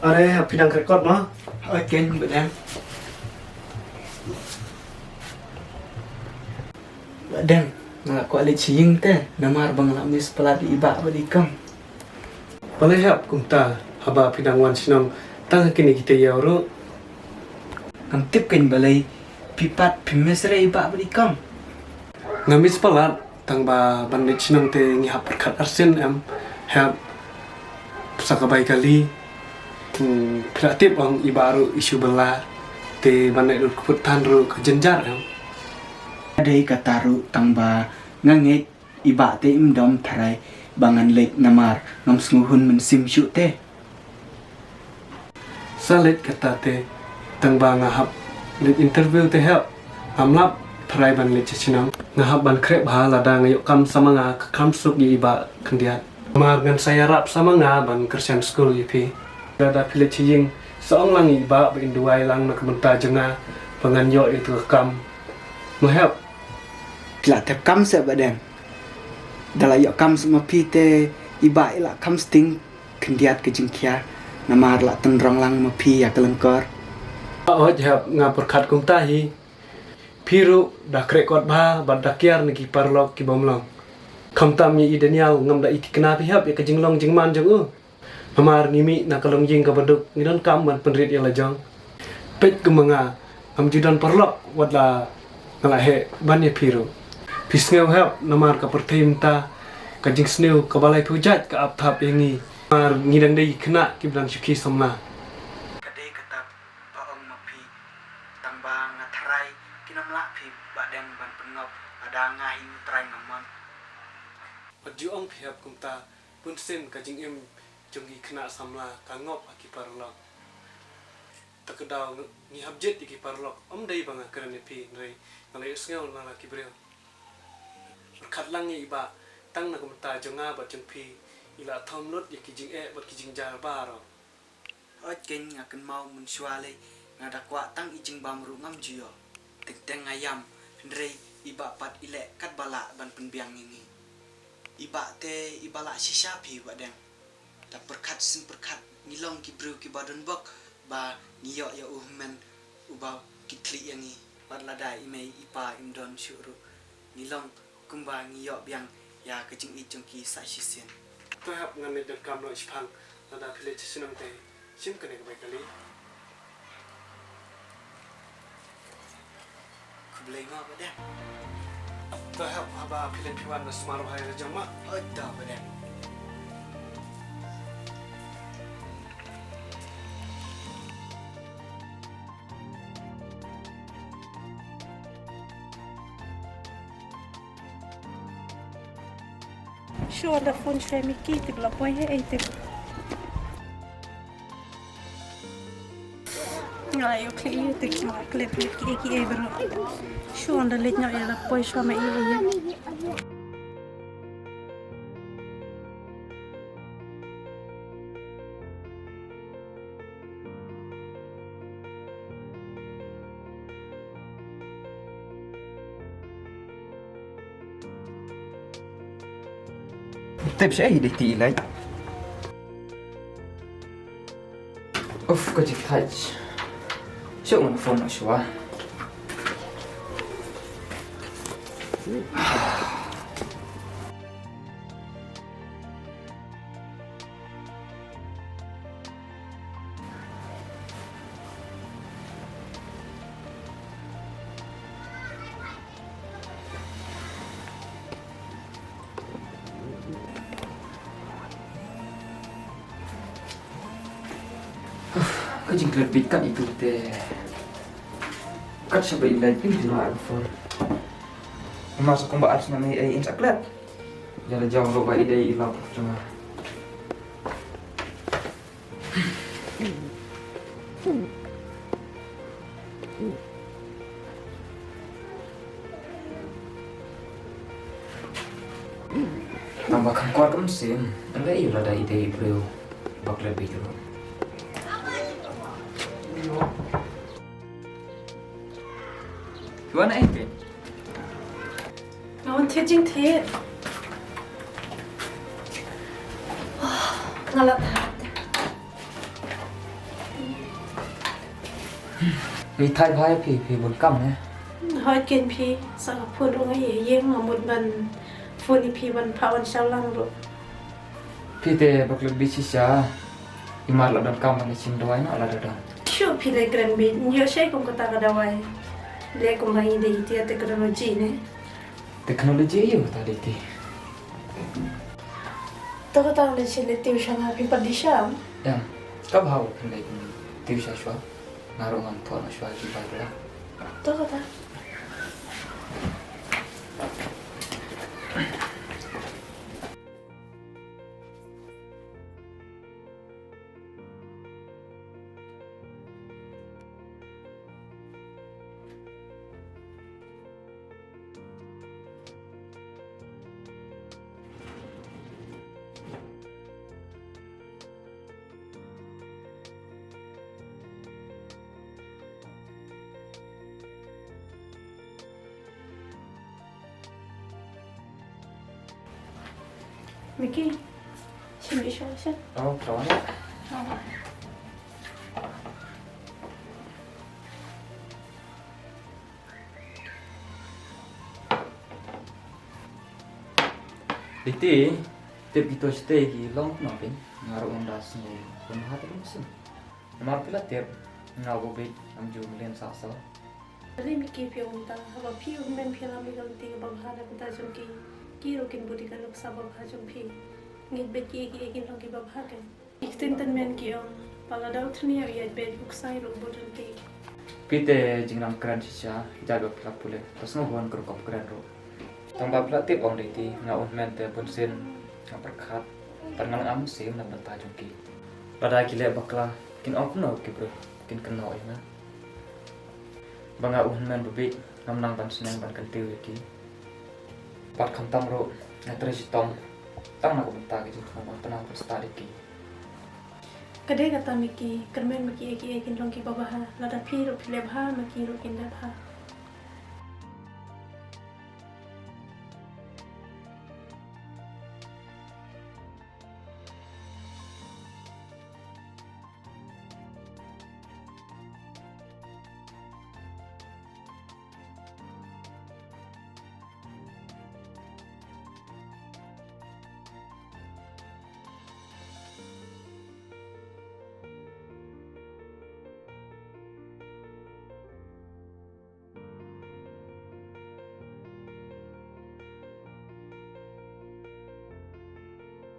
Are pidang rekod mah. Oke, Badang. Badang, nggak kuat lihat siying teh. Nama arbang lamis pelat iba badikam. Boleh hap kumta haba pidang wan sinong tang kini kita yauro. Ngantip kan balai pipat pimesre iba badikam. Ngamis pelat tang ba bandit sinong te ngihap perkat arsen hap sakabai kali. Kreatif ang ibaru isu belah te bandit keputan ru kejenjar Ada kataru tangba ngangit iba te imdom tarai bangan lek namar ngam snguhun mensim syu te. Salit kata te tang ba ngahap lit interview te hap amlap tarai ban lit sinong ngahap ban krep ha lada ngayuk kam sama nga kam suk yi iba kendiat mar ngan saya rap sama nga ban kersian school yipi ada pilih ciying seong lang iba bain duai lang nak benta jenga penganyo itu kam mahap Kila tep kam se Badang. Dala yok kam semua pite iba ila kam sting kendiat ke jengkia namar la tenrong lang mapi ya kelengkor. oh hap nga perkat kum tahi piru dah krekot ba badakiar niki parlok ki bomlong kam tam yi idenial ngam da iti kenapi hap ya ke jenglong jengman jeng Hamar ngimi na kalong jing ka baduk ngidon kam ban penrit yang lajang pet kemenga am judan perlok wadla ngalahe ban ya piru pisngeu hap namar ka pertim ta ka jing sneu ka balai pujat ka apthap yangi mar ngidang dei kena ki blan syuki somna Kadai katap paong mapi tangba ngatarai kinam la pi Badang ban pengop ada ngahi trai ngamon. Pajuang pihak kumta pun sen ka jing em jonggi kena samla kangop aki parlok takedau ni habjet iki parlok dai banga kerane pi nrai ngalai sngeu nala ki breu berkat langi iba tang na kumta jonga ba jengpi ila thom lut iki jing bat ki jing jar baro Ot ken ngaken mau mensuale ngadakwa tang ijing bamru ngam jio teng ayam ndrei iba pat ilek kat bala ban penbiang ini iba te ibala sisa pi Badang tak perkat sin perkat ngilong ki bru ki badan bok ba ngiyok ya uhmen uba kitli yangi bat ladai imei ipa imdon syuru ngilong kumba ngiyok biang ya kejing ijong ki sa sisen to hap ngane der kam no ispang nada phile chisinam te sim kane ka bai kali khublei ngo Badang to hap haba phile phiwan na smaru hai rajama odda Badang Shua da phone shwe Vicky tik la poi he ai tik. Nga yo kli ye tik nga klip Vicky ki e bro. Shua da let nga ya la poi shwa ma ye. طيب شو أي ديتي إلي؟ أوف كنت تحتاج شو من فون شوى Kau jingkir pikat itu teh. Kat sampai lagi di luar phone. Masuk ke mbak Ars namanya insaklat. Jangan jauh lupa ide iarap cuma. Tambahkan kuat mesin. Enggak iya ada ide beliau bak lebih dulu. Gimana ini? Ngawan thiệt jing thiệt. Ngalat. มีไทยพายพี่บนกำนะ hỏi kiên phi sao phun ông ấy yên mà một lần phun đi phi vẫn phá vẫn sao lăng rồi พี่เตบักลึกบิชิชาอิมาร์ละดันกำมันชิมด้วยนะละดัน Sure, phi le gran bi nhiều sai cũng có ta cái đầu ấy le cũng hay đi thì technology này เทคโนโลยีอยู่ตาดีที tôi có ta le chỉ le tiêu sang phi bắt đi sao ยังก็เบาเป็นไรเป็นติวชาชัวงานโรงงานถอดมาชัวที่ไปแล้ว tôi có ta Vicky, xin đi sao chứ? เอาร้อนแล้วดิตีเต็มตัวสเต็กลองหน่อยเป็นงานโรงงานดัชนีคนหาตัวมุสลิมมาพิลาเทียบงานบุบน้ำจูมิเลนสาวสาว Jadi Vicky phi ông ta, và phi ông men phi làm cái tiếng bằng hai là kita chung ki rokin budi kan luk sabab ha chung phi ngit bet ki long ki bab ha kan iktin tan men ki ông pala daw thni ya yat bet buk sai ro bodon ki พี่เตจิงนำกระดานชิชาจากแบบพลับพูเลยตัสโนฮวนกรุกกับกระดานโรต้องแบบพลับติบองดีทีงาอุนแมนเตบนเส้นงาประคัดปันงาอ้ำเสียมนับบรรทาจงกีปลากิเลบักลากินอ้อมพนอกกิบเลยกินกันหน่อยนะบางงาอุนแมนบุบินำนางบันสนงบันกันติวกีปัดคำตั้งโรในตรีจิตองตั้งนักบรรทากิจของบันตนาพุทธาดิกี Kadai kata Vicky, kermen Vicky eki long ki bab ha, lada phi ro phi le bha ma ki ro kin da bha